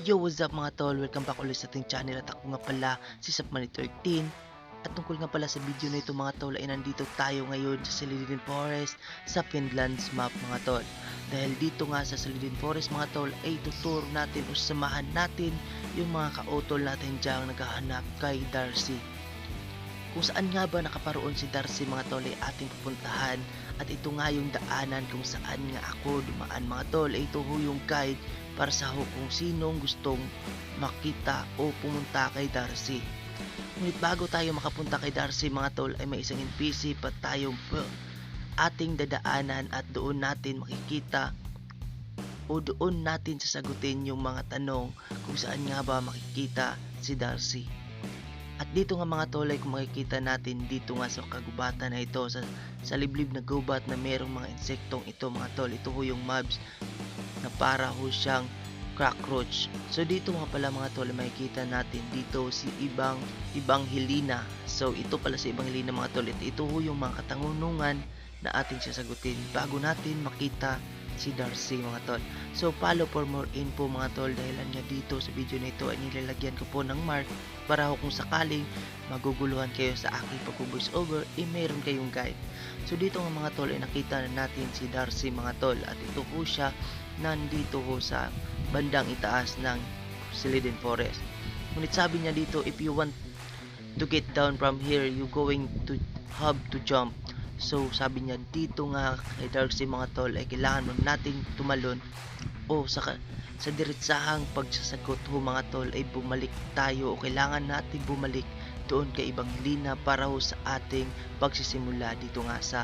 Yo, what's up mga tol? Welcome back ulit sa ating channel at ako nga pala si Sapmani13. At tungkol nga pala sa video na ito mga tol ay nandito tayo ngayon sa Silidin Forest sa Finland's map mga tol. Dahil dito nga sa Silidin Forest mga tol ay tuturo natin o samahan natin yung mga kaotol natin diyang naghahanap kay Darcy. Kung saan nga ba nakaparoon si Darcy mga tol ay ating pupuntahan at ito nga yung daanan kung saan nga ako dumaan mga tol ay ito ho yung guide para sa kung sinong gustong makita o pumunta kay Darcy. Ngunit bago tayo makapunta kay Darcy mga tol ay may isang NPC pa tayong ating dadaanan at doon natin makikita o doon natin sasagutin yung mga tanong kung saan nga ba makikita si Darcy. At dito nga mga tol ay kung makikita natin dito nga sa kagubatan na ito sa liblib na gubat na merong mga insektong ito mga tol. Ito ho yung mobs na para ho siyang cockroach. So dito nga pala mga tol makikita natin dito si ibang Helena. So ito pala si ibang Helena mga tol. Ito ho yung mga katanunungan na ating sasagutin bago natin makita si Darcy mga tol. So follow for more info mga tol dahil nga dito sa video na ito ay nilalagyan ko po ng mark para ho kung sakaling maguguluhan kayo sa aking pag-voice over meron kayong guide. So dito nga mga tol ay nakita na natin si Darcy mga tol at ito po siya nandito ho sa bandang itaas ng Silidin Forest. Ngunit sabi niya dito if you want to get down from here you going to have to jump. So sabi niya dito nga kay Darcy mga tol ay kailangan mo nating tumalon o sa diretsahang pagsasagot ho mga tol ay bumalik tayo o kailangan natin bumalik doon kay ibang Helena para ho sa ating pagsisimula dito nga sa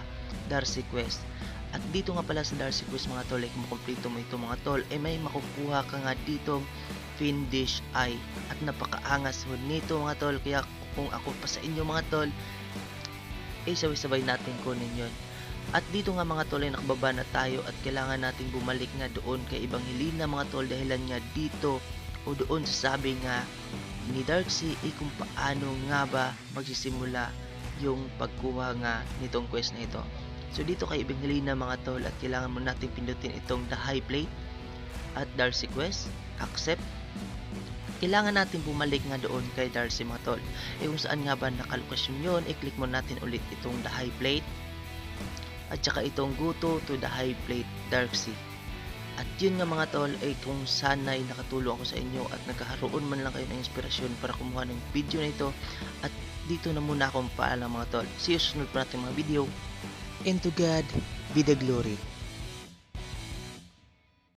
Darcy Quest. At dito nga pala sa Darcy Quest mga tol ay kung makumpleto mo ito mga tol ay may makukuha ka nga dito Fiendish Eye at napakaangas ho nito mga tol, kaya kung ako pa sa inyo mga tol ay sabay-sabay natin kunin yun. At dito nga mga tol ay nakababa na tayo at kailangan nating bumalik nga doon kay ibang Helena mga tol dahilan nga dito o doon sa sabi nga ni Darcy ay kung paano nga ba magsisimula yung pagkuha nga nitong quest na ito. So dito kay ibang Helena mga tol at kailangan mo nating pindutin itong the high plate at Darcy Quest, accept. Kailangan natin bumalik nga doon kay Darcy mga tol. Kung saan nga ba nakalokasyon yun, i-click mo natin ulit itong the high plate at saka itong go to the high plate Darcy. At yun nga mga tol ay kung sana'y nakatulong ako sa inyo at nagkaroon man lang kayo ng inspirasyon para kumuha ng video na ito. At dito na muna akong paalam mga tol. See you sa sunod pa natin mga video. And to God be the glory.